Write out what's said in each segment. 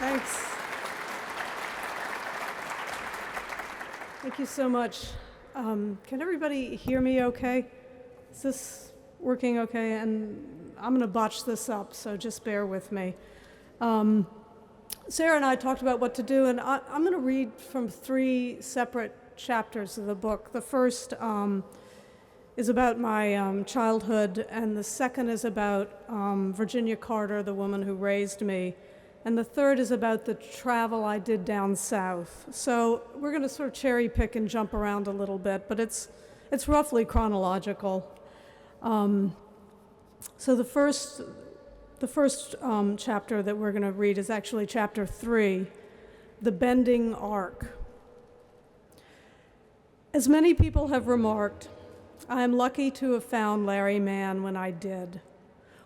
Thanks. Thank you so much. Can everybody hear me okay? Is this working okay? And I'm going to botch this up, so just bear with me. Sarah and I talked about what to do, and I'm going to read from 3 separate chapters of the book. The first is about my childhood, and the second is about Virginia Carter, the woman who raised me, and the third is about the travel I did down south. So we're going to sort of cherry pick and jump around a little bit, but it's roughly chronological. So the first chapter that we're going to read is actually chapter 3, The Bending Arc. As many people have remarked, I am lucky to have found Larry Mann when I did.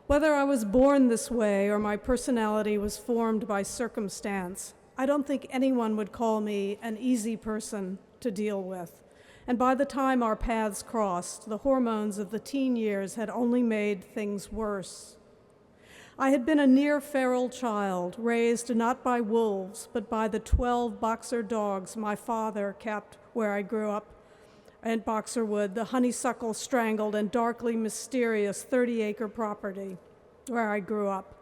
Whether I was born this way or my personality was formed by circumstance, I don't think anyone would call me an easy person to deal with. And by the time our paths crossed, the hormones of the teen years had only made things worse. I had been a near feral child, raised not by wolves, but by the 12 boxer dogs my father kept where I grew up at Boxerwood, the honeysuckle strangled and darkly mysterious 30-acre property where I grew up.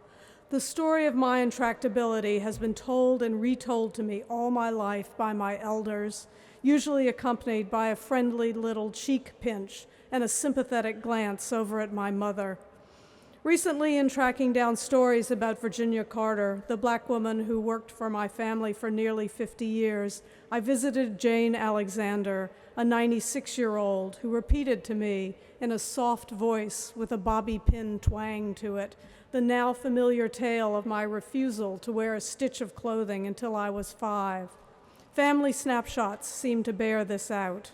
The story of my intractability has been told and retold to me all my life by my elders, usually accompanied by a friendly little cheek pinch and a sympathetic glance over at my mother. Recently, in tracking down stories about Virginia Carter, the black woman who worked for my family for nearly 50 years, I visited Jane Alexander, a 96-year-old who repeated to me in a soft voice with a bobby pin twang to it the now familiar tale of my refusal to wear a stitch of clothing until I was 5. Family snapshots seem to bear this out.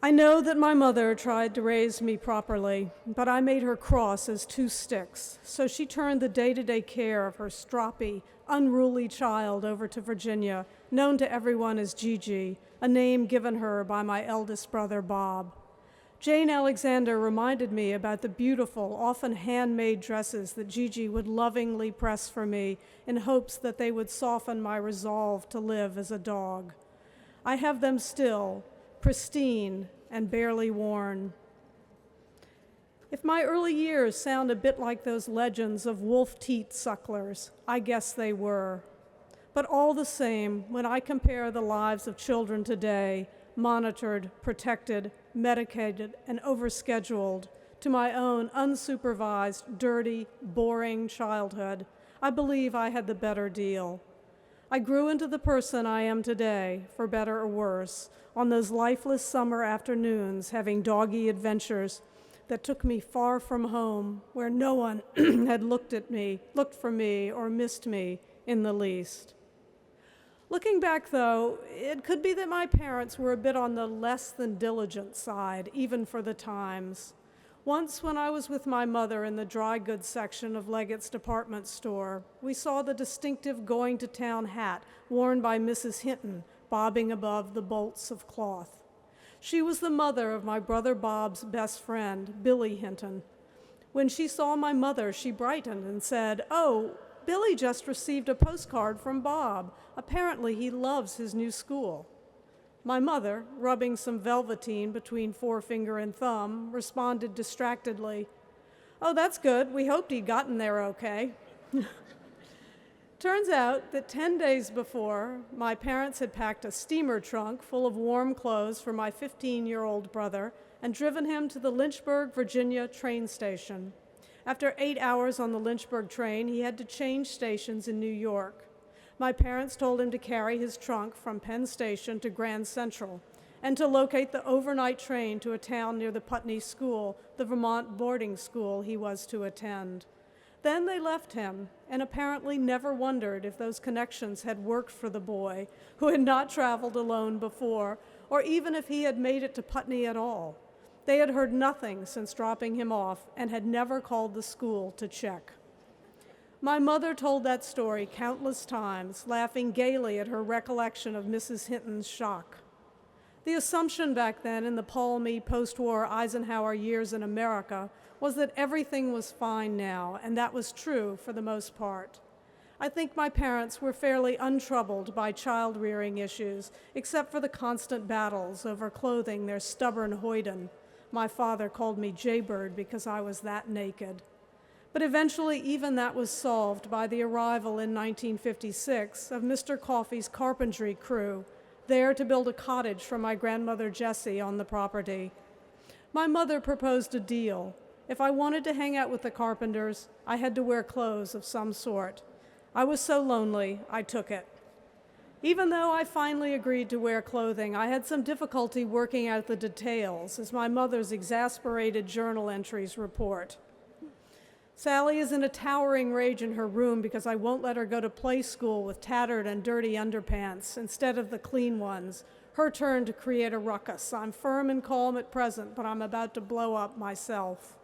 I know that my mother tried to raise me properly, but I made her cross as 2 sticks, so she turned the day-to-day care of her stroppy, unruly child over to Virginia, known to everyone as Gigi, a name given her by my eldest brother, Bob. Jane Alexander reminded me about the beautiful, often handmade dresses that Gigi would lovingly press for me in hopes that they would soften my resolve to live as a dog. I have them still, pristine and barely worn. If my early years sound a bit like those legends of wolf-teat sucklers, I guess they were. But all the same, when I compare the lives of children today, monitored, protected, medicated, and overscheduled, to my own unsupervised, dirty, boring childhood, I believe I had the better deal. I grew into the person I am today, for better or worse, on those lifeless summer afternoons having doggy adventures that took me far from home, where no one had looked for me, or missed me in the least. Looking back, though, it could be that my parents were a bit on the less than diligent side, even for the times. Once, when I was with my mother in the dry goods section of Leggett's department store, we saw the distinctive going-to-town hat worn by Mrs. Hinton bobbing above the bolts of cloth. She was the mother of my brother Bob's best friend, Billy Hinton. When she saw my mother, she brightened and said, "Oh, Billy just received a postcard from Bob. Apparently he loves his new school." My mother, rubbing some velveteen between forefinger and thumb, responded distractedly, "Oh, that's good. We hoped he'd gotten there okay." Turns out that 10 days before, my parents had packed a steamer trunk full of warm clothes for my 15-year-old brother and driven him to the Lynchburg, Virginia train station. After 8 hours on the Lynchburg train, he had to change stations in New York. My parents told him to carry his trunk from Penn Station to Grand Central and to locate the overnight train to a town near the Putney School, the Vermont boarding school he was to attend. Then they left him and apparently never wondered if those connections had worked for the boy, who had not traveled alone before, or even if he had made it to Putney at all. They had heard nothing since dropping him off and had never called the school to check. My mother told that story countless times, laughing gaily at her recollection of Mrs. Hinton's shock. The assumption back then in the palmy post-war Eisenhower years in America was that everything was fine now, and that was true for the most part. I think my parents were fairly untroubled by child-rearing issues, except for the constant battles over clothing their stubborn hoyden. My father called me Jaybird because I was that naked. But eventually, even that was solved by the arrival in 1956 of Mr. Coffey's carpentry crew, there to build a cottage for my grandmother Jessie on the property. My mother proposed a deal. If I wanted to hang out with the Carpenters, I had to wear clothes of some sort. I was so lonely, I took it. Even though I finally agreed to wear clothing, I had some difficulty working out the details, as my mother's exasperated journal entries report. Sally is in a towering rage in her room because I won't let her go to play school with tattered and dirty underpants instead of the clean ones. Her turn to create a ruckus. I'm firm and calm at present, but I'm about to blow up myself.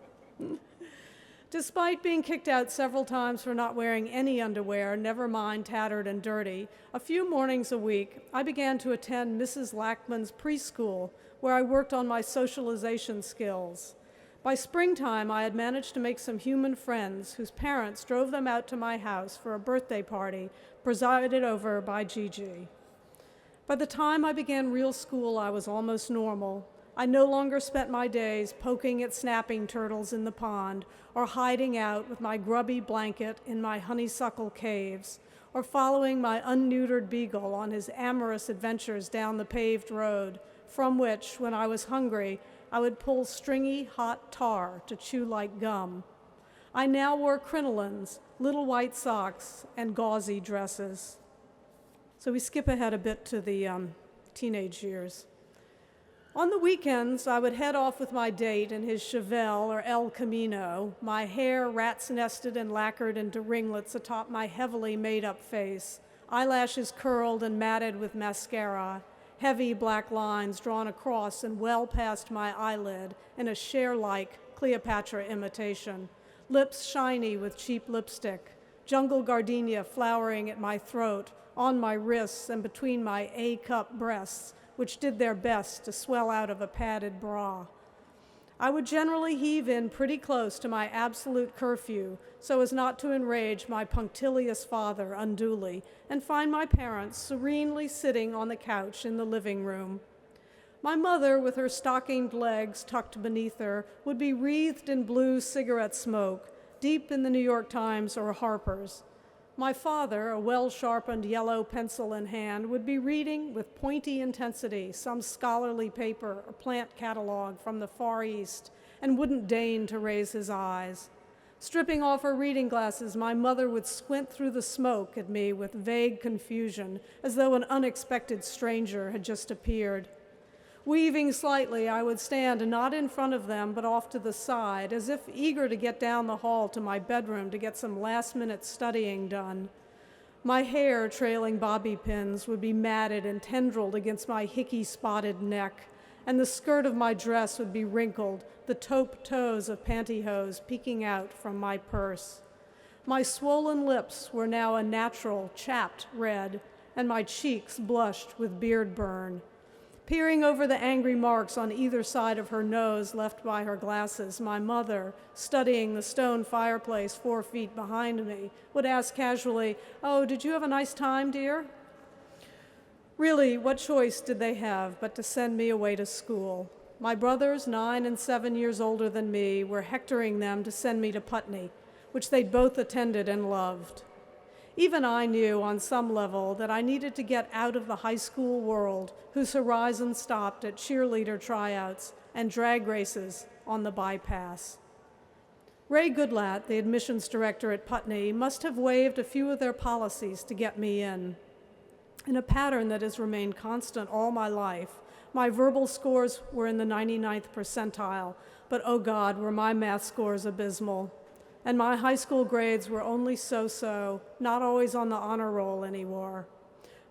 Despite being kicked out several times for not wearing any underwear, never mind tattered and dirty, a few mornings a week, I began to attend Mrs. Lackman's preschool, where I worked on my socialization skills. By springtime, I had managed to make some human friends whose parents drove them out to my house for a birthday party presided over by Gigi. By the time I began real school, I was almost normal. I no longer spent my days poking at snapping turtles in the pond, or hiding out with my grubby blanket in my honeysuckle caves, or following my unneutered beagle on his amorous adventures down the paved road, from which, when I was hungry, I would pull stringy, hot tar to chew like gum. I now wore crinolines, little white socks, and gauzy dresses. So we skip ahead a bit to the teenage years. On the weekends, I would head off with my date in his Chevelle or El Camino, my hair rat's nested and lacquered into ringlets atop my heavily made-up face, eyelashes curled and matted with mascara, heavy black lines drawn across and well past my eyelid in a Cher-like Cleopatra imitation, lips shiny with cheap lipstick, jungle gardenia flowering at my throat, on my wrists and between my A-cup breasts, which did their best to swell out of a padded bra. I would generally heave in pretty close to my absolute curfew so as not to enrage my punctilious father unduly, and find my parents serenely sitting on the couch in the living room. My mother, with her stockinged legs tucked beneath her, would be wreathed in blue cigarette smoke, deep in the New York Times or Harper's. My father, a well-sharpened yellow pencil in hand, would be reading with pointy intensity some scholarly paper or plant catalog from the Far East, and wouldn't deign to raise his eyes. Stripping off her reading glasses, my mother would squint through the smoke at me with vague confusion, as though an unexpected stranger had just appeared. Weaving slightly, I would stand not in front of them, but off to the side, as if eager to get down the hall to my bedroom to get some last-minute studying done. My hair, trailing bobby pins, would be matted and tendrilled against my hickey-spotted neck, and the skirt of my dress would be wrinkled, the taupe toes of pantyhose peeking out from my purse. My swollen lips were now a natural, chapped red, and my cheeks blushed with beard burn. Peering over the angry marks on either side of her nose left by her glasses, my mother, studying the stone fireplace 4 feet behind me, would ask casually, "Oh, did you have a nice time, dear?" Really, what choice did they have but to send me away to school? My brothers, 9 and 7 years older than me, were hectoring them to send me to Putney, which they'd both attended and loved. Even I knew on some level that I needed to get out of the high school world whose horizon stopped at cheerleader tryouts and drag races on the bypass. Ray Goodlatte, the admissions director at Putney, must have waived a few of their policies to get me in a pattern that has remained constant all my life. My verbal scores were in the 99th percentile, but oh God, were my math scores abysmal. And my high school grades were only so-so, not always on the honor roll anymore.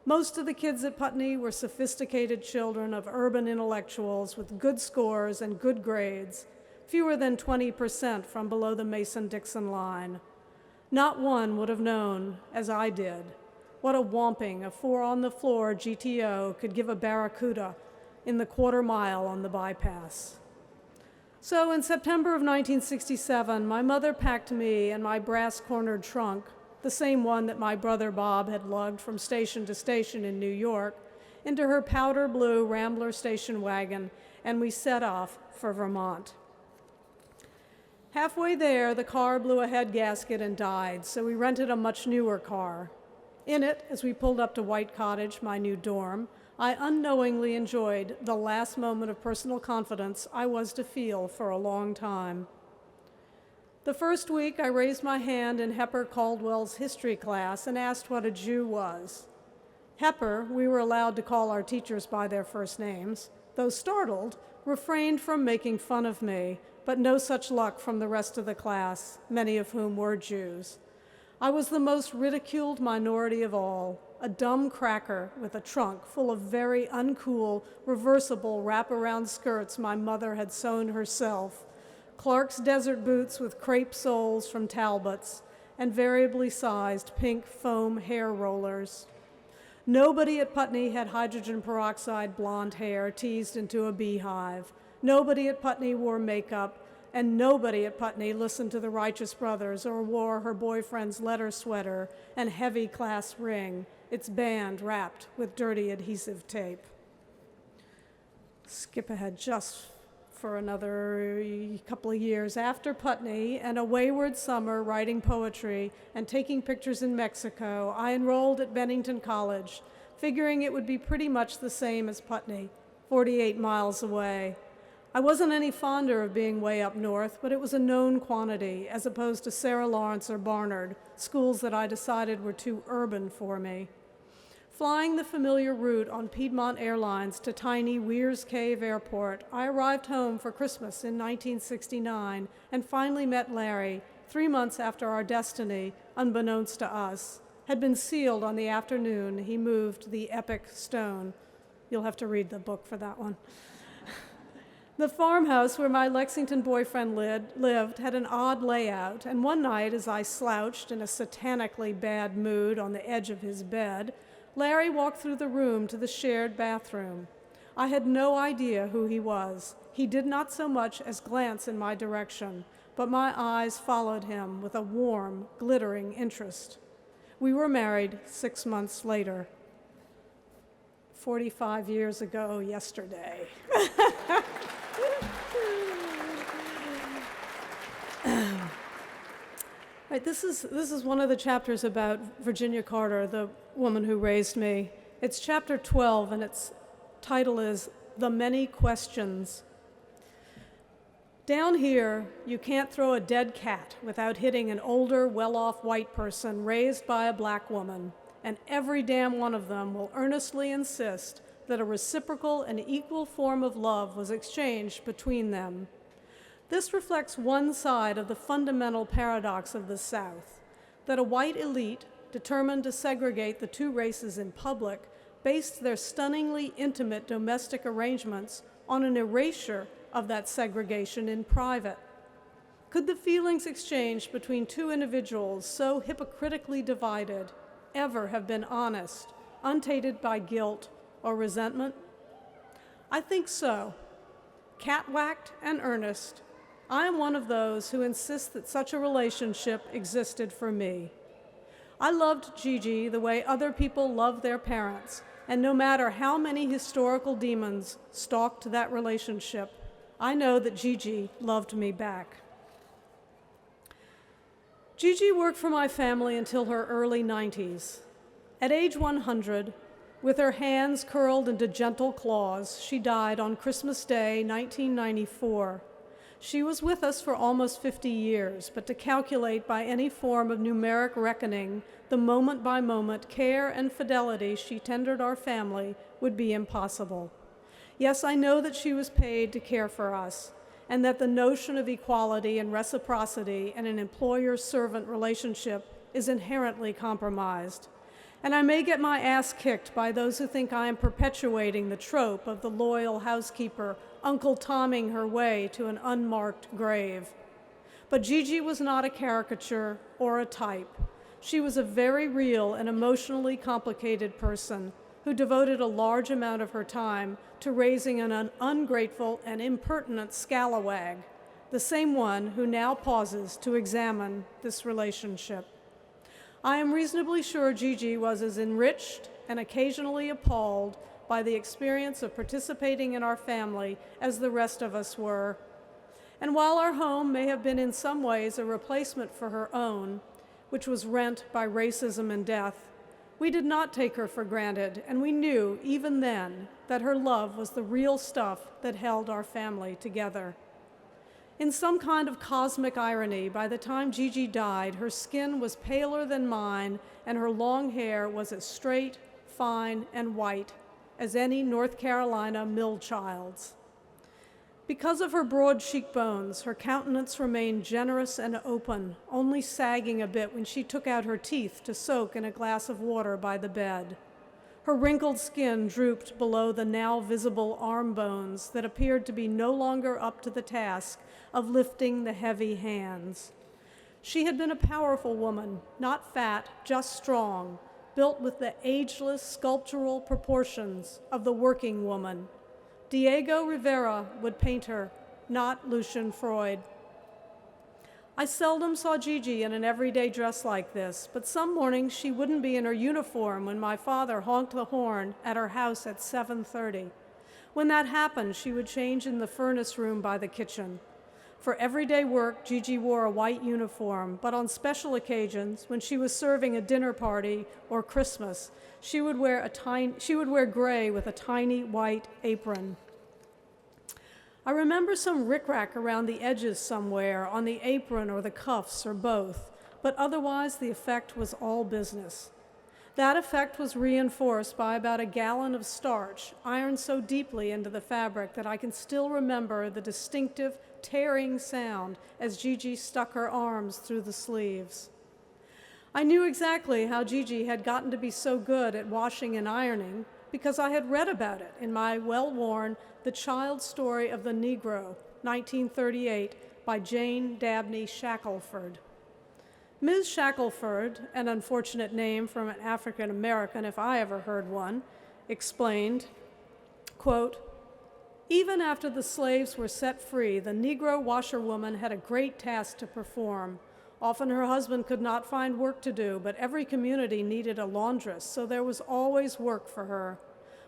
Most of the kids at Putney were sophisticated children of urban intellectuals with good scores and good grades, fewer than 20% from below the Mason-Dixon line. Not one would have known, as I did, what a whomping a 4-on-the-floor GTO could give a Barracuda in the quarter mile on the bypass. So in September of 1967, my mother packed me and my brass-cornered trunk the same one that my brother Bob had lugged from station to station in New York, into her powder blue Rambler station wagon, and we set off for Vermont. Halfway there, the car blew a head gasket and died, so we rented a much newer car. In it, as we pulled up to White Cottage, my new dorm, I unknowingly enjoyed the last moment of personal confidence I was to feel for a long time. The first week, I raised my hand in Hepper Caldwell's history class and asked what a Jew was. Hepper, we were allowed to call our teachers by their first names, though startled, refrained from making fun of me, but no such luck from the rest of the class, many of whom were Jews. I was the most ridiculed minority of all, a dumb cracker with a trunk full of very uncool, reversible wraparound skirts my mother had sewn herself, Clark's desert boots with crepe soles from Talbot's, and variably sized pink foam hair rollers. Nobody at Putney had hydrogen peroxide blonde hair teased into a beehive. Nobody at Putney wore makeup, and nobody at Putney listened to the Righteous Brothers or wore her boyfriend's letter sweater and heavy class ring, its band wrapped with dirty adhesive tape. Skip ahead just for another couple of years. After Putney and a wayward summer writing poetry and taking pictures in Mexico, I enrolled at Bennington College, figuring it would be pretty much the same as Putney, 48 miles away. I wasn't any fonder of being way up north, but it was a known quantity, as opposed to Sarah Lawrence or Barnard, schools that I decided were too urban for me. Flying the familiar route on Piedmont Airlines to tiny Weir's Cave Airport, I arrived home for Christmas in 1969 and finally met Larry 3 months after our destiny, unbeknownst to us, had been sealed on the afternoon he moved the epic stone. You'll have to read the book for that one. The farmhouse where my Lexington boyfriend lived had an odd layout, and one night as I slouched in a satanically bad mood on the edge of his bed, Larry walked through the room to the shared bathroom. I had no idea who he was. He did not so much as glance in my direction, but my eyes followed him with a warm, glittering interest. We were married 6 months later. 45 years ago yesterday. Right, this is one of the chapters about Virginia Carter, the woman who raised me. It's chapter 12, and its title is The Many Questions. Down here, you can't throw a dead cat without hitting an older, well-off white person raised by a black woman, and every damn one of them will earnestly insist that a reciprocal and equal form of love was exchanged between them. This reflects one side of the fundamental paradox of the South, that a white elite determined to segregate the two races in public based their stunningly intimate domestic arrangements on an erasure of that segregation in private. Could the feelings exchanged between two individuals so hypocritically divided ever have been honest, untainted by guilt or resentment? I think so. Cat-whacked and earnest, I am one of those who insist that such a relationship existed for me. I loved Gigi the way other people love their parents, and no matter how many historical demons stalked that relationship, I know that Gigi loved me back. Gigi worked for my family until her early 90s. At age 100, with her hands curled into gentle claws, she died on Christmas Day, 1994. She was with us for almost 50 years, but to calculate by any form of numeric reckoning the moment-by-moment care and fidelity she tendered our family would be impossible. Yes, I know that she was paid to care for us, and that the notion of equality and reciprocity in an employer-servant relationship is inherently compromised. And I may get my ass kicked by those who think I am perpetuating the trope of the loyal housekeeper Uncle Tomming her way to an unmarked grave. But Gigi was not a caricature or a type. She was a very real and emotionally complicated person who devoted a large amount of her time to raising an ungrateful and impertinent scalawag, the same one who now pauses to examine this relationship. I am reasonably sure Gigi was as enriched and occasionally appalled by the experience of participating in our family as the rest of us were. And while our home may have been in some ways a replacement for her own, which was rent by racism and death, we did not take her for granted, and we knew, even then, that her love was the real stuff that held our family together. In some kind of cosmic irony, by the time Gigi died, her skin was paler than mine, and her long hair was as straight, fine, and white as any North Carolina mill child's. Because of her broad cheekbones, her countenance remained generous and open, only sagging a bit when she took out her teeth to soak in a glass of water by the bed. Her wrinkled skin drooped below the now visible arm bones that appeared to be no longer up to the task of lifting the heavy hands. She had been a powerful woman, not fat, just strong, built with the ageless sculptural proportions of the working woman. Diego Rivera would paint her, not Lucian Freud. I seldom saw Gigi in an everyday dress like this, but some mornings she wouldn't be in her uniform when my father honked the horn at her house at 7:30. When that happened, she would change in the furnace room by the kitchen. For everyday work, Gigi wore a white uniform, but on special occasions, when she was serving a dinner party or Christmas, she would wear gray with a tiny white apron. I remember some rickrack around the edges somewhere, on the apron or the cuffs or both, but otherwise the effect was all business. That effect was reinforced by about a gallon of starch, ironed so deeply into the fabric that I can still remember the distinctive tearing sound as Gigi stuck her arms through the sleeves. I knew exactly how Gigi had gotten to be so good at washing and ironing because I had read about it in my well-worn The Child Story of the Negro, 1938, by Jane Dabney Shackelford. Ms. Shackelford, an unfortunate name from an African American if I ever heard one, explained, quote, "Even after the slaves were set free, the Negro washerwoman had a great task to perform. Often her husband could not find work to do, but every community needed a laundress, so there was always work for her.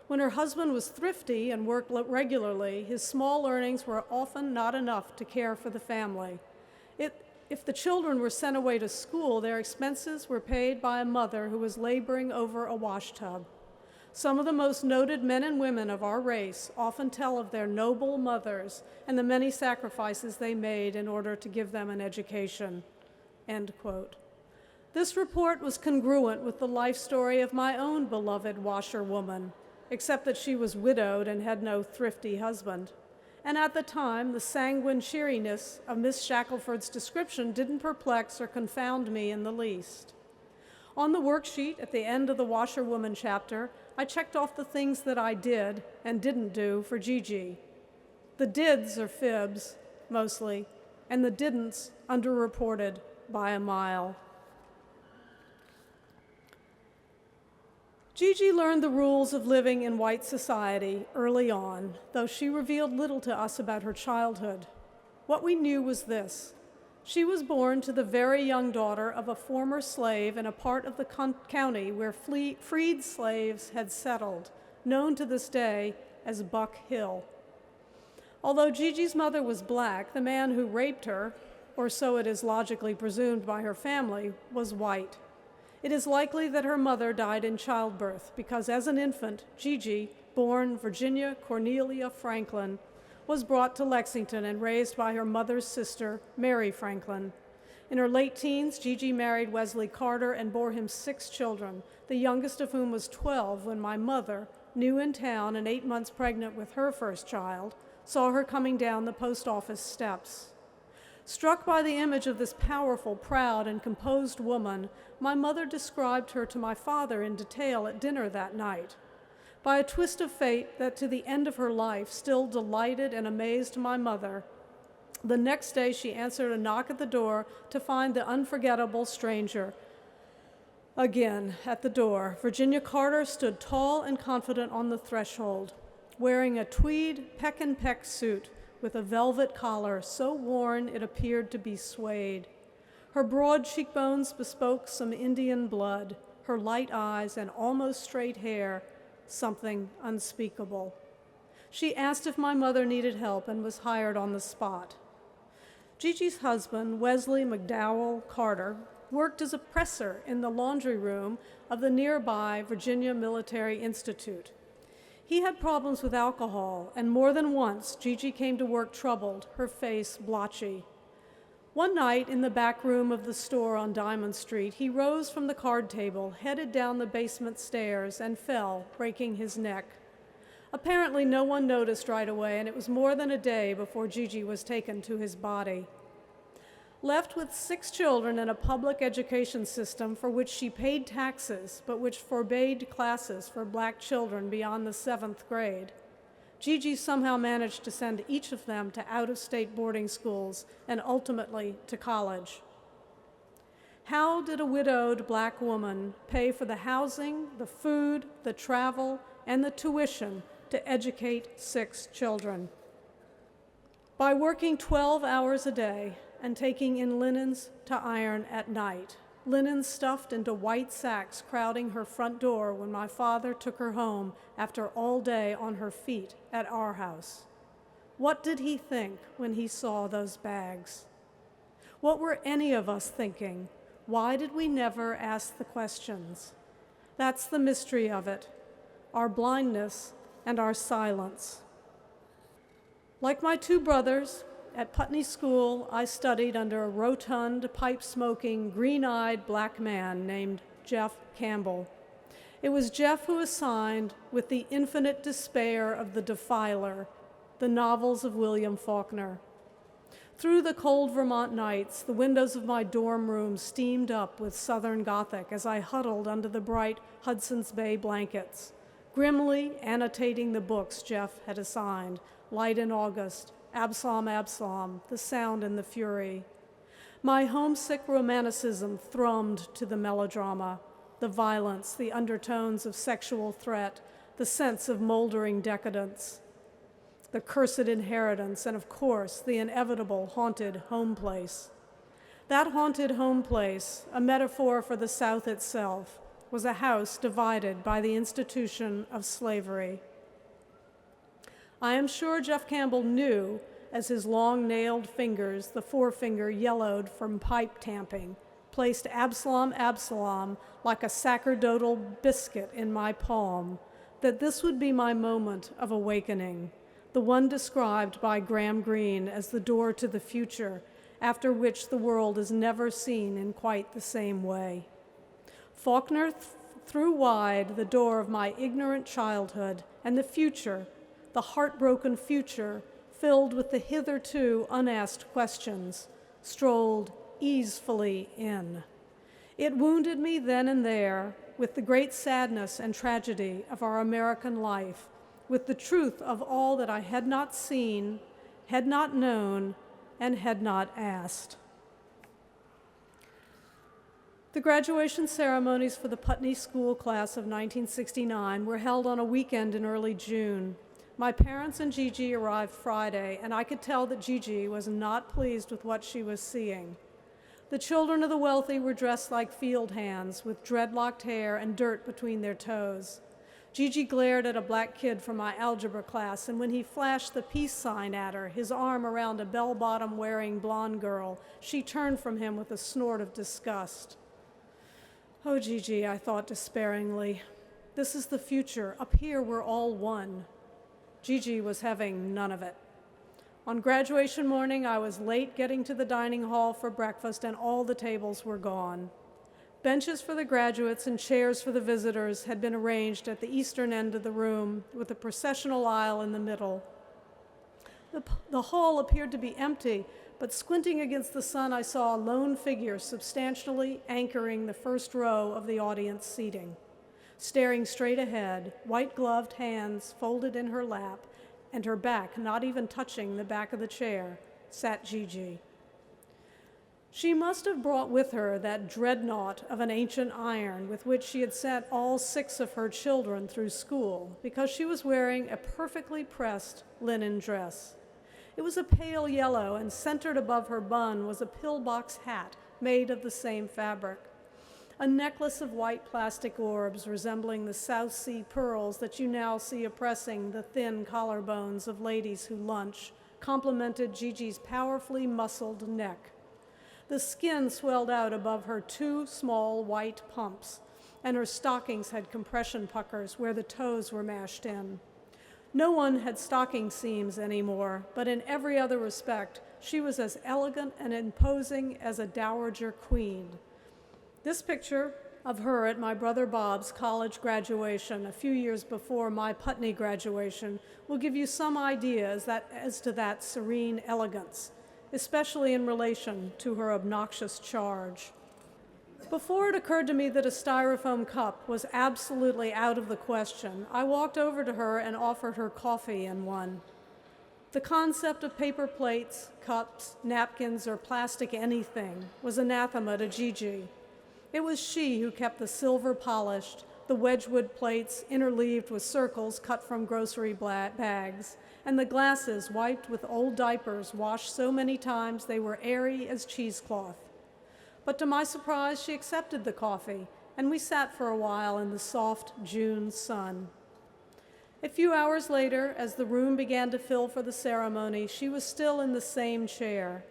When her husband was thrifty and worked regularly, his small earnings were often not enough to care for the family. If the children were sent away to school, their expenses were paid by a mother who was laboring over a washtub. Some of the most noted men and women of our race often tell of their noble mothers and the many sacrifices they made in order to give them an education." End quote. This report was congruent with the life story of my own beloved washerwoman, except that she was widowed and had no thrifty husband. And at the time, the sanguine cheeriness of Miss Shackelford's description didn't perplex or confound me in the least. On the worksheet at the end of the washerwoman chapter, I checked off the things that I did and didn't do for Gigi. The dids are fibs, mostly, and the didn'ts underreported by a mile. Gigi learned the rules of living in white society early on, though she revealed little to us about her childhood. What we knew was this: she was born to the very young daughter of a former slave in a part of the county where freed slaves had settled, known to this day as Buck Hill. Although Gigi's mother was black, the man who raped her, or so it is logically presumed by her family, was white. It is likely that her mother died in childbirth because as an infant, Gigi, born Virginia Cornelia Franklin, was brought to Lexington and raised by her mother's sister, Mary Franklin. In her late teens, Gigi married Wesley Carter and bore him 6 children, the youngest of whom was 12 when my mother, new in town and 8 months pregnant with her first child, saw her coming down the post office steps. Struck by the image of this powerful, proud, and composed woman, my mother described her to my father in detail at dinner that night. By a twist of fate that to the end of her life still delighted and amazed my mother, the next day she answered a knock at the door to find the unforgettable stranger. Again, at the door, Virginia Carter stood tall and confident on the threshold, wearing a tweed peck-and-peck suit with a velvet collar so worn it appeared to be suede. Her broad cheekbones bespoke some Indian blood, her light eyes and almost straight hair, something unspeakable. She asked if my mother needed help and was hired on the spot. Gigi's husband, Wesley McDowell Carter, worked as a presser in the laundry room of the nearby Virginia Military Institute. He had problems with alcohol, and more than once Gigi came to work troubled, her face blotchy. One night in the back room of the store on Diamond Street, he rose from the card table, headed down the basement stairs, and fell, breaking his neck. Apparently no one noticed right away, and it was more than a day before Gigi was taken to his body. Left with 6 children in a public education system for which she paid taxes, but which forbade classes for black children beyond the 7th grade, Gigi somehow managed to send each of them to out-of-state boarding schools and ultimately to college. How did a widowed black woman pay for the housing, the food, the travel, and the tuition to educate 6 children? By working 12 hours a day and taking in linens to iron at night, linens stuffed into white sacks crowding her front door when my father took her home after all day on her feet at our house. What did he think when he saw those bags? What were any of us thinking? Why did we never ask the questions? That's the mystery of it, our blindness and our silence. Like my 2 brothers, at Putney School, I studied under a rotund, pipe-smoking, green-eyed black man named Jeff Campbell. It was Jeff who assigned, with the infinite despair of The Defiler, the novels of William Faulkner. Through the cold Vermont nights, the windows of my dorm room steamed up with Southern Gothic as I huddled under the bright Hudson's Bay blankets, grimly annotating the books Jeff had assigned, Light in August, Absalom, Absalom, The Sound and the Fury. My homesick romanticism thrummed to the melodrama, the violence, the undertones of sexual threat, the sense of moldering decadence, the cursed inheritance, and of course, the inevitable haunted home place. That haunted home place, a metaphor for the South itself, was a house divided by the institution of slavery. I am sure Jeff Campbell knew, as his long-nailed fingers, the forefinger yellowed from pipe tamping, placed Absalom, Absalom like a sacerdotal biscuit in my palm, that this would be my moment of awakening, the one described by Graham Greene as the door to the future, after which the world is never seen in quite the same way. Faulkner threw wide the door of my ignorant childhood, and the future, the heartbroken future, filled with the hitherto unasked questions, strolled easefully in. It wounded me then and there with the great sadness and tragedy of our American life, with the truth of all that I had not seen, had not known, and had not asked. The graduation ceremonies for the Putney School class of 1969 were held on a weekend in early June. My parents and Gigi arrived Friday, and I could tell that Gigi was not pleased with what she was seeing. The children of the wealthy were dressed like field hands, with dreadlocked hair and dirt between their toes. Gigi glared at a black kid from my algebra class, and when he flashed the peace sign at her, his arm around a bell-bottom-wearing blonde girl, she turned from him with a snort of disgust. Oh, Gigi, I thought despairingly, this is the future. Up here, we're all one. Gigi was having none of it. On graduation morning, I was late getting to the dining hall for breakfast, and all the tables were gone. Benches for the graduates and chairs for the visitors had been arranged at the eastern end of the room, with a processional aisle in the middle. The hall appeared to be empty, but squinting against the sun, I saw a lone figure substantially anchoring the first row of the audience seating. Staring straight ahead, white-gloved hands folded in her lap, and her back not even touching the back of the chair, sat Gigi. She must have brought with her that dreadnought of an ancient iron with which she had sent all 6 of her children through school, because she was wearing a perfectly pressed linen dress. It was a pale yellow, and centered above her bun was a pillbox hat made of the same fabric. A necklace of white plastic orbs resembling the South Sea pearls that you now see oppressing the thin collarbones of ladies who lunch complemented Gigi's powerfully muscled neck. The skin swelled out above her two small white pumps, and her stockings had compression puckers where the toes were mashed in. No one had stocking seams anymore, but in every other respect, she was as elegant and imposing as a dowager queen. This picture of her at my brother Bob's college graduation a few years before my Putney graduation will give you some idea as to that serene elegance, especially in relation to her obnoxious charge. Before it occurred to me that a styrofoam cup was absolutely out of the question, I walked over to her and offered her coffee in one. The concept of paper plates, cups, napkins, or plastic anything was anathema to Gigi. It was she who kept the silver polished, the Wedgwood plates interleaved with circles cut from grocery bags, and the glasses wiped with old diapers washed so many times they were airy as cheesecloth. But to my surprise, she accepted the coffee, and we sat for a while in the soft June sun. A few hours later, as the room began to fill for the ceremony, she was still in the same chair.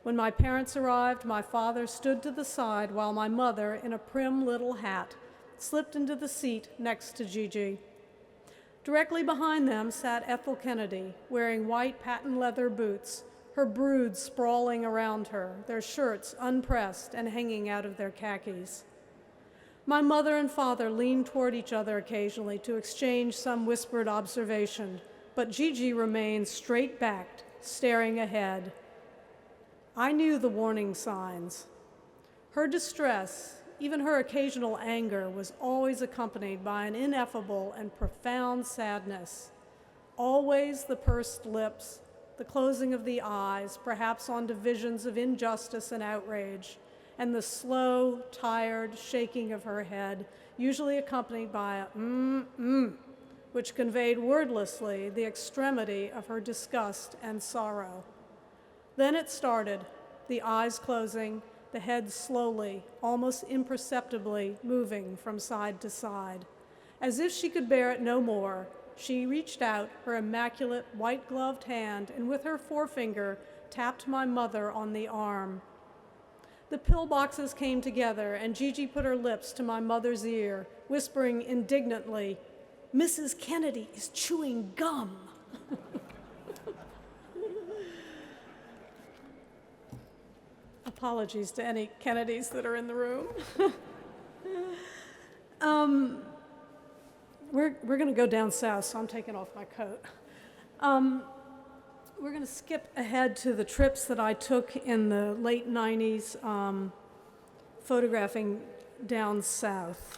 When my parents arrived, my father stood to the side while my mother, in a prim little hat, slipped into the seat next to Gigi. Directly behind them sat Ethel Kennedy, wearing white patent leather boots, her brood sprawling around her, their shirts unpressed and hanging out of their khakis. My mother and father leaned toward each other occasionally to exchange some whispered observation, but Gigi remained straight-backed, staring ahead. I knew the warning signs. Her distress, even her occasional anger, was always accompanied by an ineffable and profound sadness. Always the pursed lips, the closing of the eyes, perhaps on divisions of injustice and outrage, and the slow, tired shaking of her head, usually accompanied by a which conveyed wordlessly the extremity of her disgust and sorrow. Then it started, the eyes closing, the head slowly, almost imperceptibly moving from side to side. As if she could bear it no more, she reached out her immaculate white-gloved hand and with her forefinger tapped my mother on the arm. The pillboxes came together and Gigi put her lips to my mother's ear, whispering indignantly, "Mrs. Kennedy is chewing gum." Apologies to any Kennedys that are in the room. We're going to go down south, so I'm taking off my coat. We're going to skip ahead to the trips that I took in the late 90s photographing down south.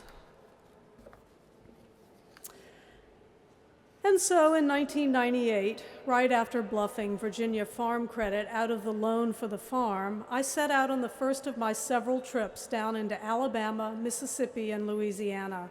And so in 1998, right after bluffing Virginia Farm Credit out of the loan for the farm, I set out on the first of my several trips down into Alabama, Mississippi, and Louisiana.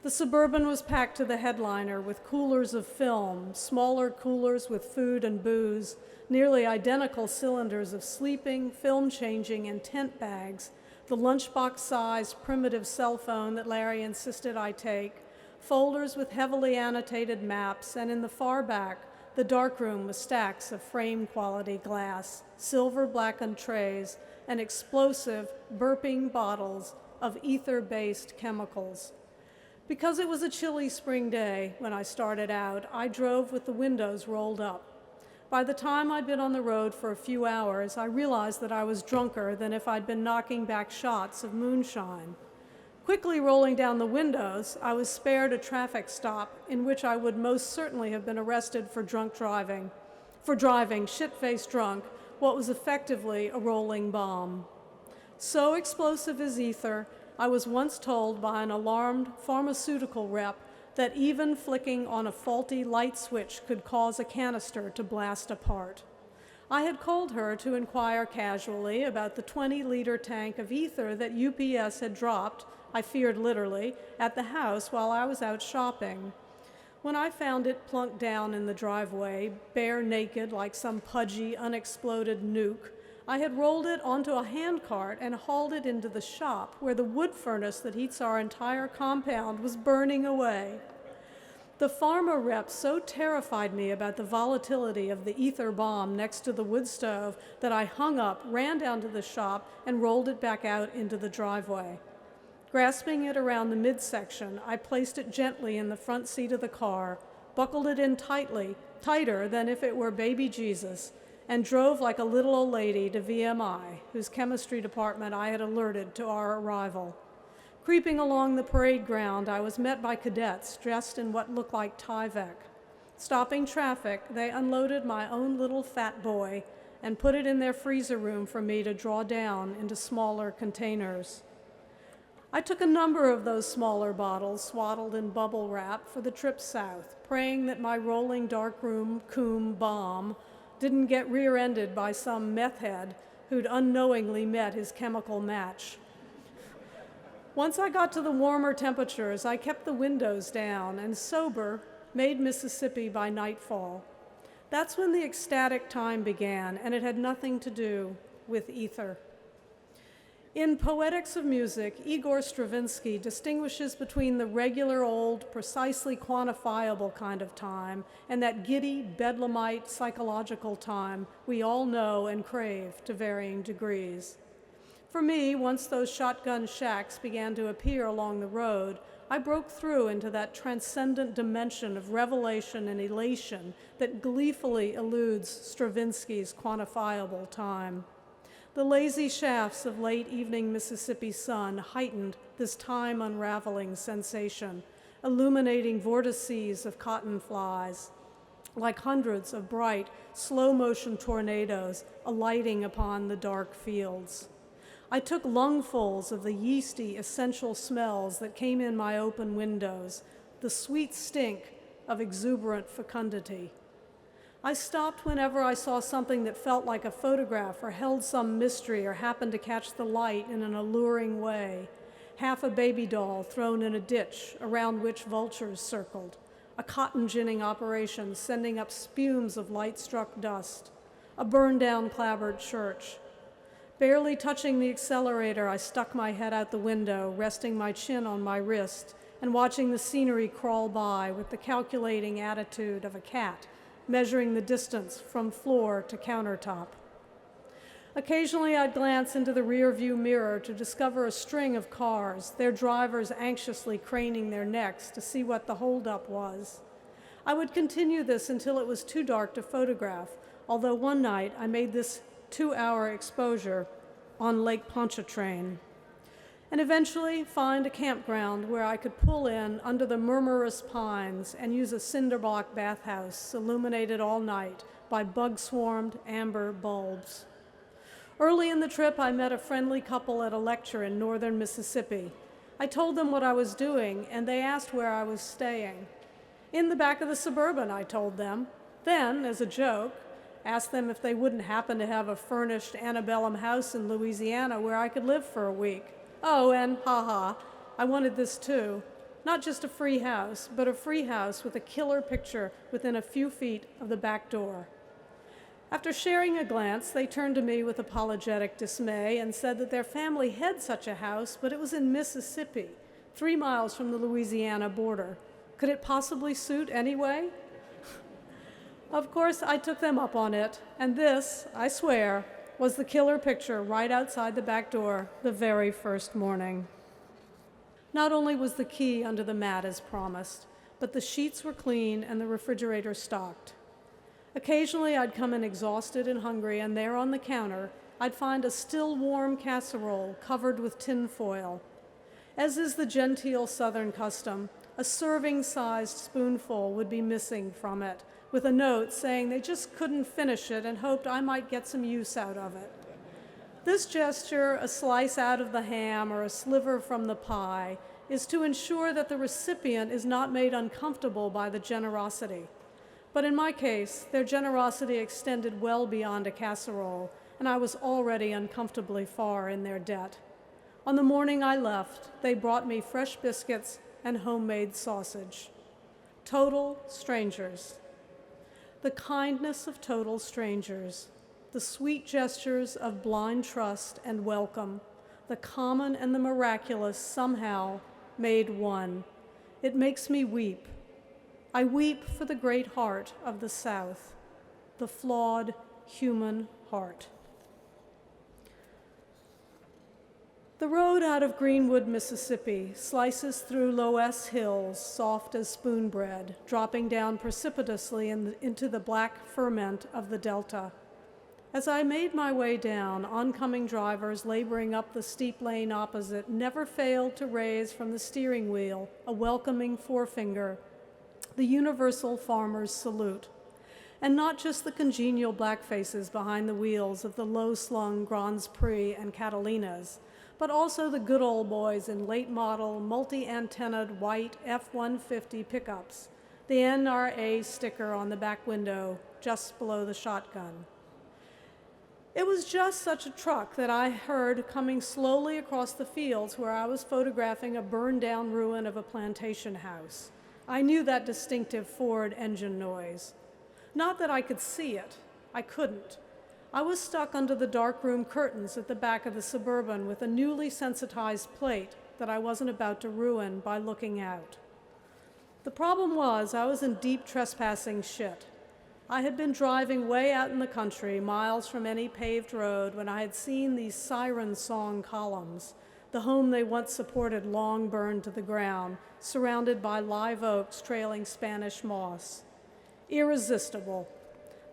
The Suburban was packed to the headliner with coolers of film, smaller coolers with food and booze, nearly identical cylinders of sleeping, film changing, and tent bags, the lunchbox-sized primitive cell phone that Larry insisted I take, folders with heavily annotated maps, and in the far back, the darkroom with stacks of frame-quality glass, silver-blackened trays, and explosive, burping bottles of ether-based chemicals. Because it was a chilly spring day when I started out, I drove with the windows rolled up. By the time I'd been on the road for a few hours, I realized that I was drunker than if I'd been knocking back shots of moonshine. Quickly rolling down the windows, I was spared a traffic stop in which I would most certainly have been arrested for driving shit-faced drunk, what was effectively a rolling bomb. So explosive is ether, I was once told by an alarmed pharmaceutical rep that even flicking on a faulty light switch could cause a canister to blast apart. I had called her to inquire casually about the 20-liter tank of ether that UPS had dropped, I feared literally, at the house while I was out shopping. When I found it plunked down in the driveway, bare naked like some pudgy, unexploded nuke, I had rolled it onto a handcart and hauled it into the shop where the wood furnace that heats our entire compound was burning away. The farmer rep so terrified me about the volatility of the ether bomb next to the wood stove that I hung up, ran down to the shop, and rolled it back out into the driveway. Grasping it around the midsection, I placed it gently in the front seat of the car, buckled it in tightly, tighter than if it were baby Jesus, and drove like a little old lady to VMI, whose chemistry department I had alerted to our arrival. Creeping along the parade ground, I was met by cadets dressed in what looked like Tyvek. Stopping traffic, they unloaded my own little fat boy and put it in their freezer room for me to draw down into smaller containers. I took a number of those smaller bottles swaddled in bubble wrap for the trip south, praying that my rolling darkroom coom bomb didn't get rear-ended by some meth head who'd unknowingly met his chemical match. Once I got to the warmer temperatures, I kept the windows down and sober made Mississippi by nightfall. That's when the ecstatic time began, and it had nothing to do with ether. In Poetics of Music, Igor Stravinsky distinguishes between the regular old, precisely quantifiable kind of time and that giddy, bedlamite, psychological time we all know and crave to varying degrees. For me, once those shotgun shacks began to appear along the road, I broke through into that transcendent dimension of revelation and elation that gleefully eludes Stravinsky's quantifiable time. The lazy shafts of late evening Mississippi sun heightened this time-unraveling sensation, illuminating vortices of cotton flies, like hundreds of bright, slow-motion tornadoes alighting upon the dark fields. I took lungfuls of the yeasty, essential smells that came in my open windows, the sweet stink of exuberant fecundity. I stopped whenever I saw something that felt like a photograph or held some mystery or happened to catch the light in an alluring way. Half a baby doll thrown in a ditch around which vultures circled, a cotton ginning operation sending up spumes of light-struck dust, a burned-down clapboard church. Barely touching the accelerator, I stuck my head out the window, resting my chin on my wrist, and watching the scenery crawl by with the calculating attitude of a cat, measuring the distance from floor to countertop. Occasionally, I'd glance into the rear-view mirror to discover a string of cars, their drivers anxiously craning their necks to see what the holdup was. I would continue this until it was too dark to photograph, although one night I made this 2-hour exposure on Lake Pontchartrain, and eventually find a campground where I could pull in under the murmurous pines and use a cinder block bathhouse illuminated all night by bug-swarmed amber bulbs. Early in the trip, I met a friendly couple at a lecture in northern Mississippi. I told them what I was doing, and they asked where I was staying. In the back of the Suburban, I told them. Then, as a joke, asked them if they wouldn't happen to have a furnished antebellum house in Louisiana where I could live for a week. Oh, and I wanted this too. Not just a free house, but a free house with a killer picture within a few feet of the back door. After sharing a glance, they turned to me with apologetic dismay and said that their family had such a house, but it was in Mississippi, 3 miles from the Louisiana border. Could it possibly suit anyway? Of course, I took them up on it, and this, I swear, was the killer picture right outside the back door the very first morning. Not only was the key under the mat as promised, but the sheets were clean and the refrigerator stocked. Occasionally, I'd come in exhausted and hungry, and there on the counter, I'd find a still warm casserole covered with tin foil. As is the genteel Southern custom, a serving-sized spoonful would be missing from it, with a note saying they just couldn't finish it and hoped I might get some use out of it. This gesture, a slice out of the ham or a sliver from the pie, is to ensure that the recipient is not made uncomfortable by the generosity. But in my case, their generosity extended well beyond a casserole, and I was already uncomfortably far in their debt. On the morning I left, they brought me fresh biscuits and homemade sausage. Total strangers. The kindness of total strangers. the sweet gestures of blind trust and welcome, the common and the miraculous somehow made one. It makes me weep. I weep for the great heart of the South, the flawed human heart. The road out of Greenwood, Mississippi, slices through Loess hills, soft as spoon bread, dropping down precipitously into the black ferment of the Delta. As I made my way down, oncoming drivers laboring up the steep lane opposite never failed to raise from the steering wheel a welcoming forefinger, the universal farmer's salute. And not just the congenial black faces behind the wheels of the low-slung Grands Prix and Catalinas, but also the good old boys in late-model, multi-antennaed white F-150 pickups, the NRA sticker on the back window just below the shotgun. It was just such a truck that I heard coming slowly across the fields where I was photographing a burned-down ruin of a plantation house. I knew that distinctive Ford engine noise. Not that I could see it. I couldn't. I was stuck under the darkroom curtains at the back of the Suburban with a newly sensitized plate that I wasn't about to ruin by looking out. The problem was I was in deep trespassing shit. I had been driving way out in the country, miles from any paved road, when I had seen these siren song columns, the home they once supported long burned to the ground, surrounded by live oaks trailing Spanish moss. Irresistible.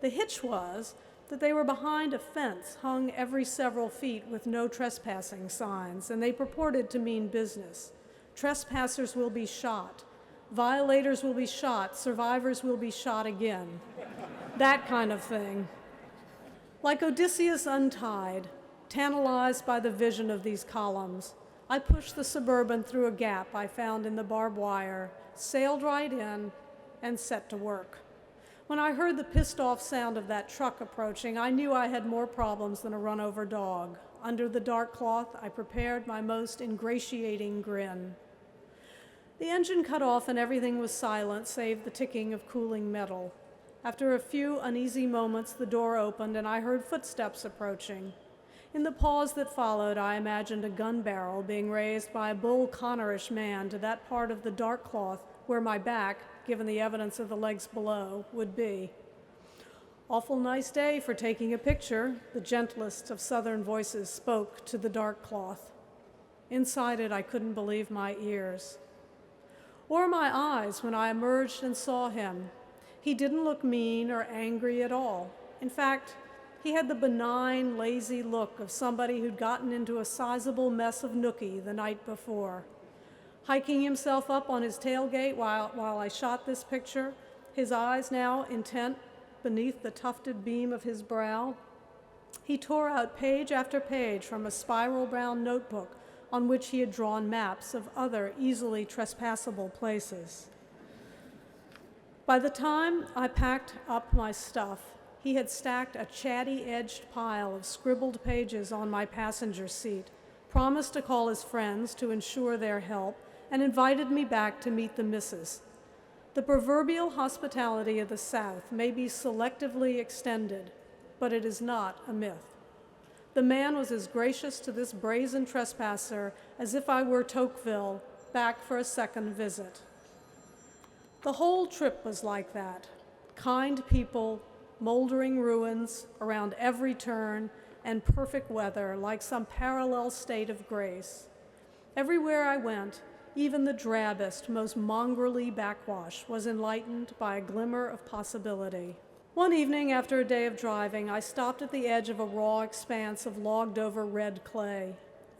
The hitch was that they were behind a fence hung every several feet with no trespassing signs, and they purported to mean business. Trespassers will be shot. Violators will be shot. Survivors will be shot again. That kind of thing. Like Odysseus untied, tantalized by the vision of these columns, I pushed the Suburban through a gap I found in the barbed wire, sailed right in, and set to work. When I heard the pissed-off sound of that truck approaching, I knew I had more problems than a run-over dog. Under the dark cloth, I prepared my most ingratiating grin. The engine cut off and everything was silent save the ticking of cooling metal. After a few uneasy moments, the door opened and I heard footsteps approaching. In the pause that followed, I imagined a gun barrel being raised by a Bull Connorish man to that part of the dark cloth where my back, given the evidence of the legs below, would be. Awful nice day for taking a picture, the gentlest of Southern voices spoke to the dark cloth. Inside it, I couldn't believe my ears. Or my eyes when I emerged and saw him. He didn't look mean or angry at all. In fact, he had the benign, lazy look of somebody who'd gotten into a sizable mess of nookie the night before. Hiking himself up on his tailgate while I shot this picture, his eyes now intent beneath the tufted beam of his brow, he tore out page after page from a spiral-bound notebook on which he had drawn maps of other easily trespassable places. By the time I packed up my stuff, he had stacked a chatty-edged pile of scribbled pages on my passenger seat, promised to call his friends to ensure their help, and invited me back to meet the missus. The proverbial hospitality of the South may be selectively extended, but it is not a myth. The man was as gracious to this brazen trespasser as if I were Tocqueville, back for a second visit. The whole trip was like that. Kind people, moldering ruins around every turn, and perfect weather like some parallel state of grace. Everywhere I went, even the drabbest, most mongrelly backwash was enlightened by a glimmer of possibility. One evening after a day of driving, I stopped at the edge of a raw expanse of logged-over red clay.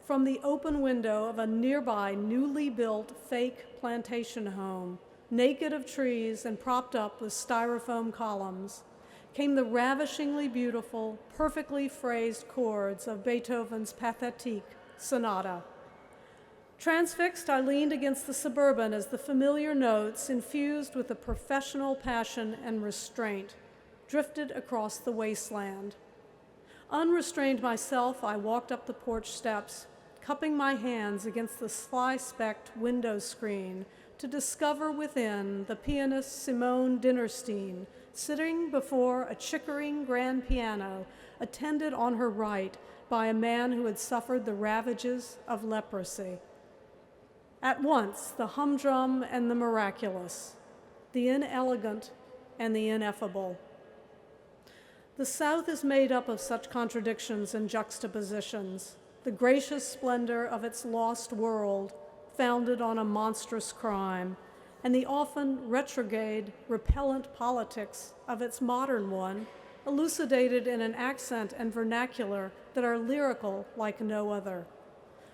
From the open window of a nearby newly built fake plantation home, naked of trees and propped up with styrofoam columns, came the ravishingly beautiful, perfectly phrased chords of Beethoven's Pathétique Sonata. Transfixed, I leaned against the Suburban as the familiar notes, infused with a professional passion and restraint, drifted across the wasteland. Unrestrained myself, I walked up the porch steps, cupping my hands against the fly-specked window screen to discover within the pianist Simone Dinnerstein, sitting before a Chickering grand piano, attended on her right by a man who had suffered the ravages of leprosy. At once, the humdrum and the miraculous, the inelegant and the ineffable. The South is made up of such contradictions and juxtapositions. The gracious splendor of its lost world, founded on a monstrous crime, and the often retrograde, repellent politics of its modern one, elucidated in an accent and vernacular that are lyrical like no other.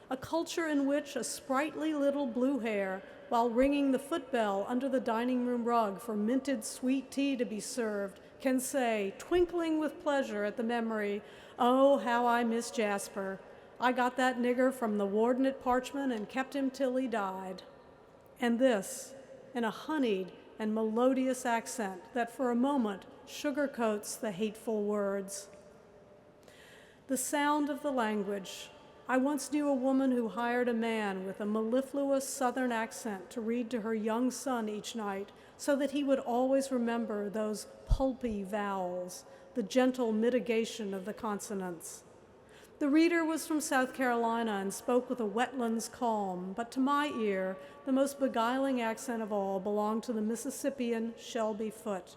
A culture in which a sprightly little blue hair, while ringing the footbell under the dining room rug for minted sweet tea to be served, can say, twinkling with pleasure at the memory, "Oh, how I miss Jasper. I got that nigger from the warden at Parchman and kept him till he died." And this, in a honeyed and melodious accent that for a moment sugarcoats the hateful words. The sound of the language. I once knew a woman who hired a man with a mellifluous Southern accent to read to her young son each night so that he would always remember those pulpy vowels, the gentle mitigation of the consonants. The reader was from South Carolina and spoke with a wetlands calm, but to my ear, the most beguiling accent of all belonged to the Mississippian Shelby Foote.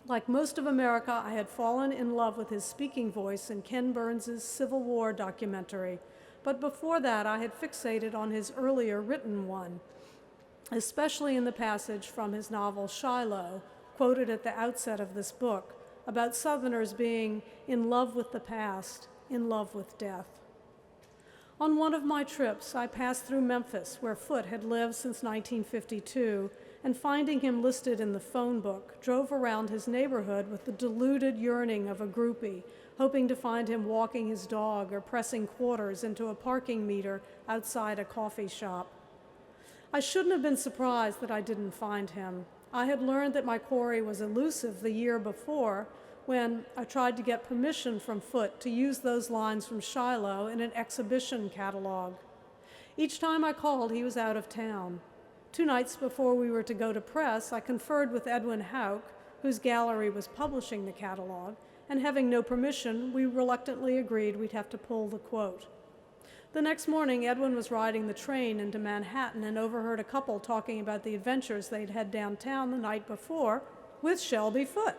Like most of America, I had fallen in love with his speaking voice in Ken Burns's Civil War documentary, but before that I had fixated on his earlier written one, especially in the passage from his novel Shiloh, quoted at the outset of this book, about Southerners being in love with the past, in love with death. On one of my trips, I passed through Memphis, where Foote had lived since 1952, and finding him listed in the phone book, drove around his neighborhood with the deluded yearning of a groupie, hoping to find him walking his dog or pressing quarters into a parking meter outside a coffee shop. I shouldn't have been surprised that I didn't find him. I had learned that my quarry was elusive the year before when I tried to get permission from Foote to use those lines from Shiloh in an exhibition catalog. Each time I called, he was out of town. 2 nights before we were to go to press, I conferred with Edwin Houck, whose gallery was publishing the catalog, and having no permission, we reluctantly agreed we'd have to pull the quote. The next morning, Edwin was riding the train into Manhattan and overheard a couple talking about the adventures they'd had downtown the night before with Shelby Foote.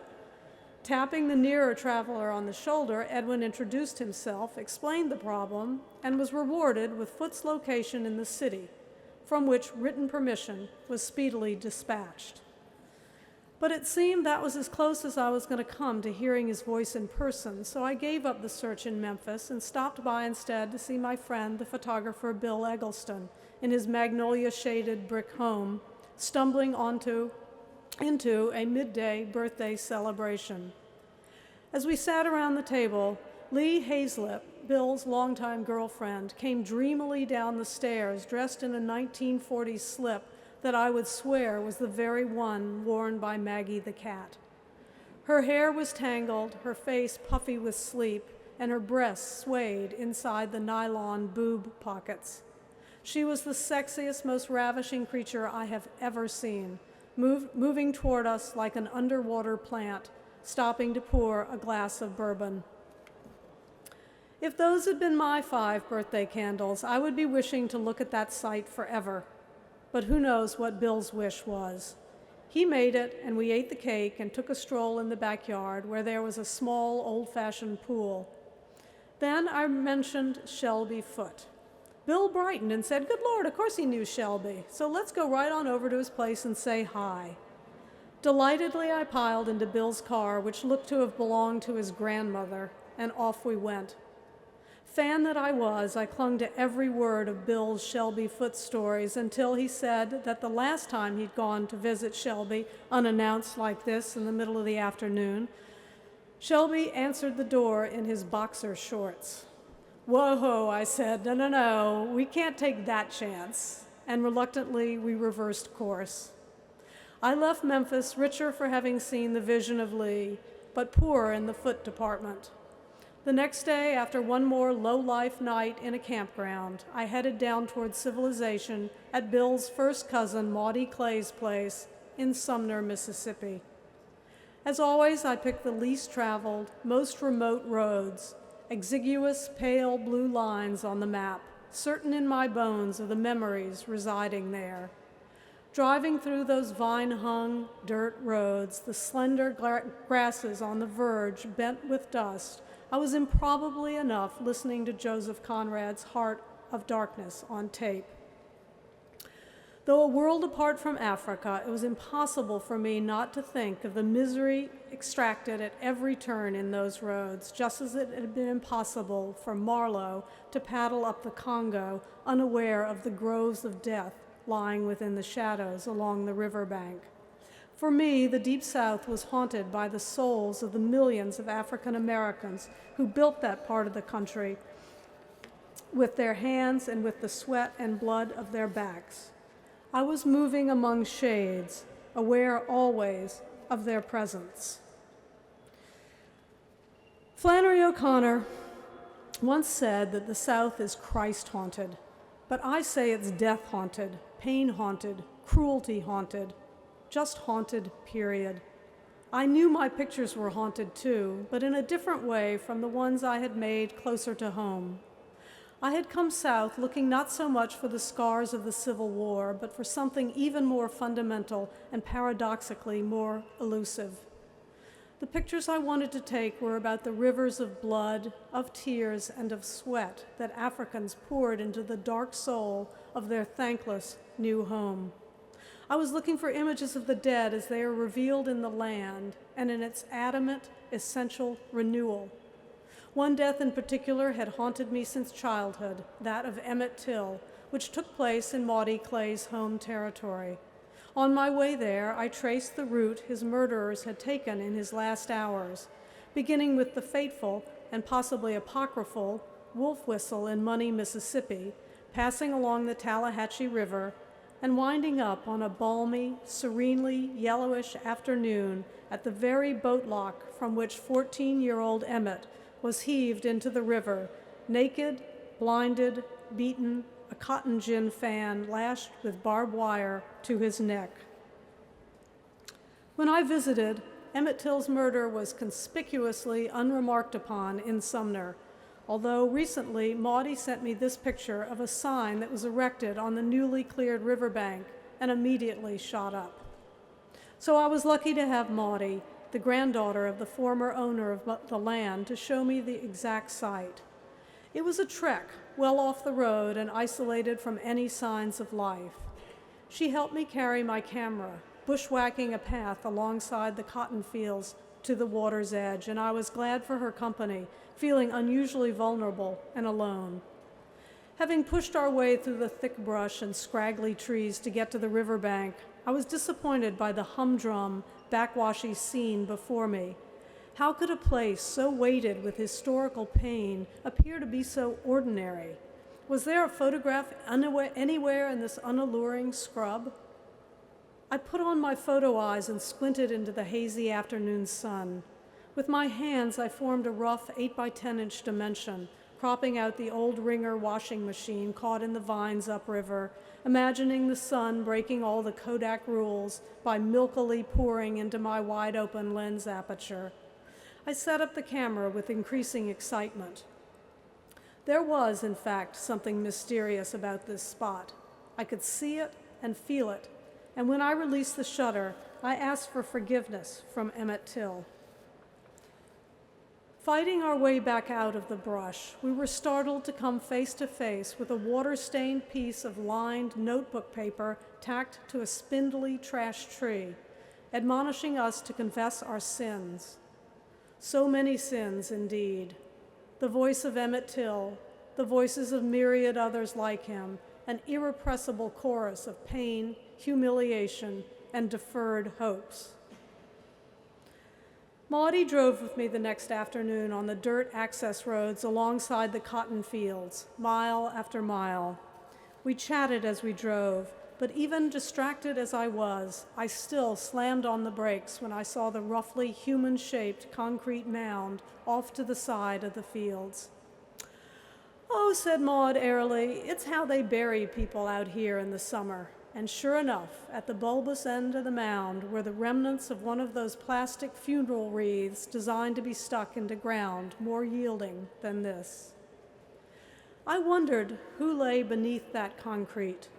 Tapping the nearer traveler on the shoulder, Edwin introduced himself, explained the problem, and was rewarded with Foote's location in the city, from which written permission was speedily dispatched. But it seemed that was as close as I was going to come to hearing his voice in person, so I gave up the search in Memphis and stopped by instead to see my friend, the photographer Bill Eggleston, in his magnolia-shaded brick home, stumbling into a midday birthday celebration. As we sat around the table, Lee Hazlip, Bill's longtime girlfriend, came dreamily down the stairs dressed in a 1940s slip that I would swear was the very one worn by Maggie the cat. Her hair was tangled, her face puffy with sleep, and her breasts swayed inside the nylon boob pockets. She was the sexiest, most ravishing creature I have ever seen, moving toward us like an underwater plant, stopping to pour a glass of bourbon. If those had been my 5 birthday candles, I would be wishing to look at that sight forever. But who knows what Bill's wish was. He made it, and we ate the cake and took a stroll in the backyard where there was a small, old-fashioned pool. Then I mentioned Shelby Foote. Bill brightened and said, "Good Lord, of course he knew Shelby, so let's go right on over to his place and say hi." Delightedly, I piled into Bill's car, which looked to have belonged to his grandmother, and off we went. Fan that I was, I clung to every word of Bill's Shelby Foote stories until he said that the last time he'd gone to visit Shelby, unannounced like this in the middle of the afternoon, Shelby answered the door in his boxer shorts. "Whoa," I said, no, we can't take that chance." And reluctantly, we reversed course. I left Memphis richer for having seen the vision of Lee, but poorer in the Foote department. The next day, after one more low-life night in a campground, I headed down toward civilization at Bill's first cousin, Maudie Clay's place in Sumner, Mississippi. As always, I picked the least traveled, most remote roads, exiguous pale blue lines on the map, certain in my bones of the memories residing there. Driving through those vine-hung dirt roads, the slender grasses on the verge bent with dust, I was improbably enough listening to Joseph Conrad's Heart of Darkness on tape. Though a world apart from Africa, it was impossible for me not to think of the misery extracted at every turn in those roads, just as it had been impossible for Marlowe to paddle up the Congo unaware of the groves of death lying within the shadows along the riverbank. For me, the Deep South was haunted by the souls of the millions of African Americans who built that part of the country with their hands and with the sweat and blood of their backs. I was moving among shades, aware always of their presence. Flannery O'Connor once said that the South is Christ-haunted, but I say it's death-haunted, pain-haunted, cruelty-haunted, just haunted, period. I knew my pictures were haunted too, but in a different way from the ones I had made closer to home. I had come south looking not so much for the scars of the Civil War, but for something even more fundamental and paradoxically more elusive. The pictures I wanted to take were about the rivers of blood, of tears, and of sweat that Africans poured into the dark soul of their thankless new home. I was looking for images of the dead as they are revealed in the land and in its adamant, essential renewal. One death in particular had haunted me since childhood, that of Emmett Till, which took place in Maudie Clay's home territory. On my way there, I traced the route his murderers had taken in his last hours, beginning with the fateful and possibly apocryphal wolf whistle in Money, Mississippi, passing along the Tallahatchie River, and winding up on a balmy, serenely yellowish afternoon at the very boat lock from which 14-year-old Emmett was heaved into the river, naked, blinded, beaten, a cotton gin fan lashed with barbed wire to his neck. When I visited, Emmett Till's murder was conspicuously unremarked upon in Sumner, although recently Maudie sent me this picture of a sign that was erected on the newly cleared riverbank and immediately shot up. So I was lucky to have Maudie, the granddaughter of the former owner of the land, to show me the exact site. It was a trek, well off the road and isolated from any signs of life. She helped me carry my camera, bushwhacking a path alongside the cotton fields to the water's edge, and I was glad for her company, feeling unusually vulnerable and alone. Having pushed our way through the thick brush and scraggly trees to get to the riverbank, I was disappointed by the humdrum, backwashy scene before me. How could a place so weighted with historical pain appear to be so ordinary? Was there a photograph anywhere in this unalluring scrub? I put on my photo eyes and squinted into the hazy afternoon sun. With my hands, I formed a rough 8 by 10-inch dimension, cropping out the old Ringer washing machine caught in the vines upriver, imagining the sun breaking all the Kodak rules by milkily pouring into my wide-open lens aperture. I set up the camera with increasing excitement. There was, in fact, something mysterious about this spot. I could see it and feel it, and when I released the shutter, I asked for forgiveness from Emmett Till. Fighting our way back out of the brush, we were startled to come face to face with a water-stained piece of lined notebook paper tacked to a spindly trash tree, admonishing us to confess our sins. So many sins, indeed. The voice of Emmett Till, the voices of myriad others like him, an irrepressible chorus of pain, humiliation, and deferred hopes. Maudie drove with me the next afternoon on the dirt access roads alongside the cotton fields, mile after mile. We chatted as we drove, but even distracted as I was, I still slammed on the brakes when I saw the roughly human-shaped concrete mound off to the side of the fields. "Oh," said Maud airily, "it's how they bury people out here in the summer. And sure enough, at the bulbous end of the mound were the remnants of one of those plastic funeral wreaths designed to be stuck into ground, more yielding than this. I wondered who lay beneath that concrete.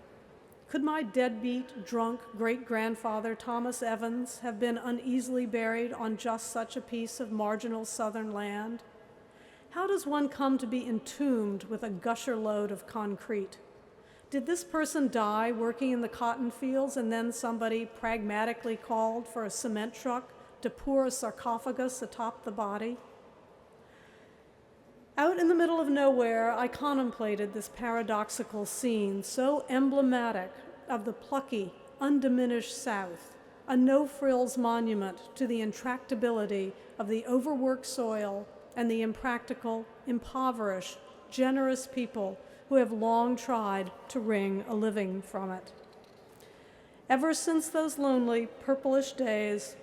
Could my deadbeat, drunk great-grandfather Thomas Evans have been uneasily buried on just such a piece of marginal Southern land? How does one come to be entombed with a gusher load of concrete? Did this person die working in the cotton fields and then somebody pragmatically called for a cement truck to pour a sarcophagus atop the body? Out in the middle of nowhere, I contemplated this paradoxical scene, so emblematic of the plucky, undiminished South, a no-frills monument to the intractability of the overworked soil and the impractical, impoverished, generous people who have long tried to wring a living from it. Ever since those lonely, purplish days,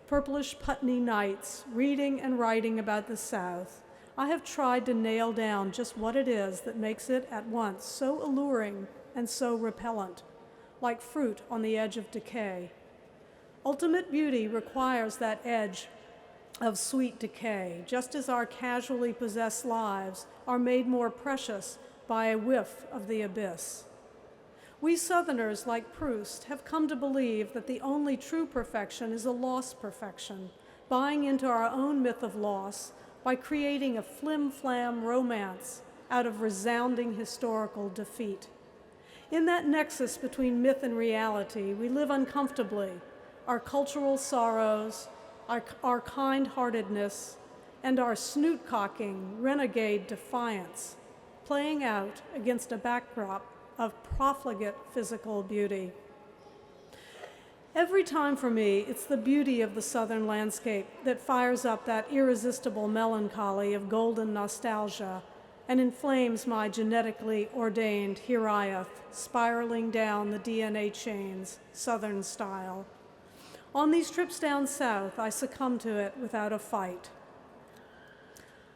purplish Putney nights, reading and writing about the South, I have tried to nail down just what it is that makes it at once so alluring and so repellent, like fruit on the edge of decay. Ultimate beauty requires that edge of sweet decay, just as our casually possessed lives are made more precious by a whiff of the abyss. We Southerners, like Proust, have come to believe that the only true perfection is a lost perfection, buying into our own myth of loss by creating a flim-flam romance out of resounding historical defeat. In that nexus between myth and reality, we live uncomfortably, our cultural sorrows, our kind-heartedness, and our snoot-cocking, renegade defiance, playing out against a backdrop of profligate physical beauty. Every time for me, it's the beauty of the Southern landscape that fires up that irresistible melancholy of golden nostalgia and inflames my genetically ordained Hiriath, spiraling down the DNA chains, Southern style. On these trips down south, I succumb to it without a fight.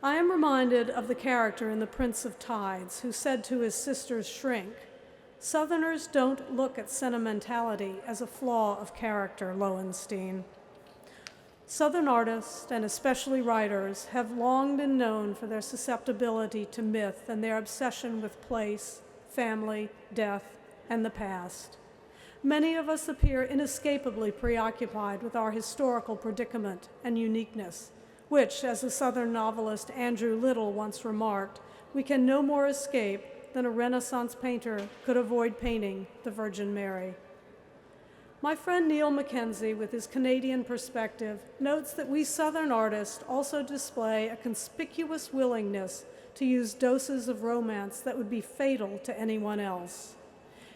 I am reminded of the character in The Prince of Tides who said to his sister's shrink, "Southerners don't look at sentimentality as a flaw of character, Lowenstein." Southern artists, and especially writers, have long been known for their susceptibility to myth and their obsession with place, family, death, and the past. Many of us appear inescapably preoccupied with our historical predicament and uniqueness, which, as the Southern novelist Andrew Little once remarked, we can no more escape than a Renaissance painter could avoid painting the Virgin Mary. My friend Neil Mackenzie, with his Canadian perspective, notes that we Southern artists also display a conspicuous willingness to use doses of romance that would be fatal to anyone else.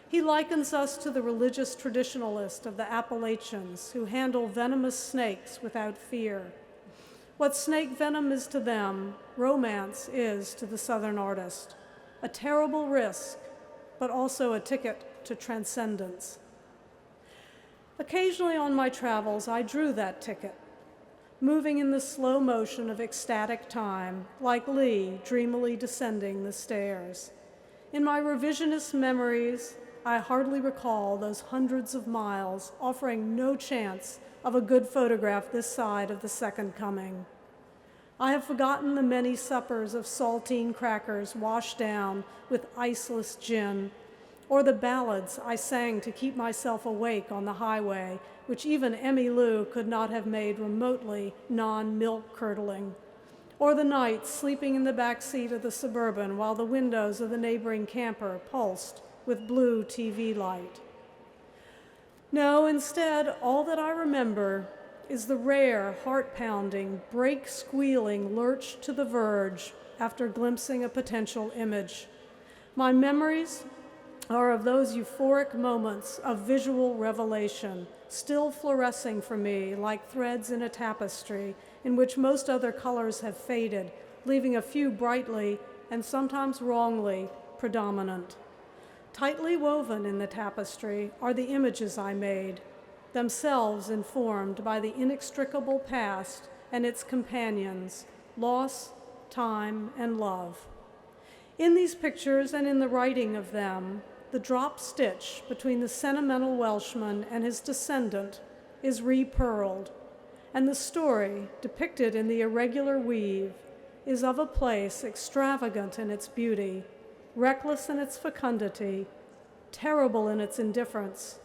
He likens us to the religious traditionalist of the Appalachians who handle venomous snakes without fear. What snake venom is to them, romance is to the Southern artist. A terrible risk, but also a ticket to transcendence. Occasionally on my travels, I drew that ticket, moving in the slow motion of ecstatic time, like Lee dreamily descending the stairs. In my revisionist memories, I hardly recall those hundreds of miles offering no chance of a good photograph this side of the second coming. I have forgotten the many suppers of saltine crackers washed down with iceless gin, or the ballads I sang to keep myself awake on the highway, which even Emmy Lou could not have made remotely non-milk curdling, or the nights sleeping in the back seat of the Suburban while the windows of the neighboring camper pulsed with blue TV light. No, instead, all that I remember is the rare, heart-pounding, brake-squealing lurch to the verge after glimpsing a potential image. My memories are of those euphoric moments of visual revelation, still fluorescing for me like threads in a tapestry in which most other colors have faded, leaving a few brightly and sometimes wrongly predominant. Tightly woven in the tapestry are the images I made, themselves informed by the inextricable past and its companions, loss, time, and love. In these pictures and in the writing of them, the drop stitch between the sentimental Welshman and his descendant is re-pearled, and the story, depicted in the irregular weave, is of a place extravagant in its beauty, reckless in its fecundity, terrible in its indifference,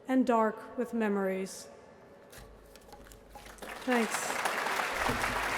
and dark with memories. Thanks.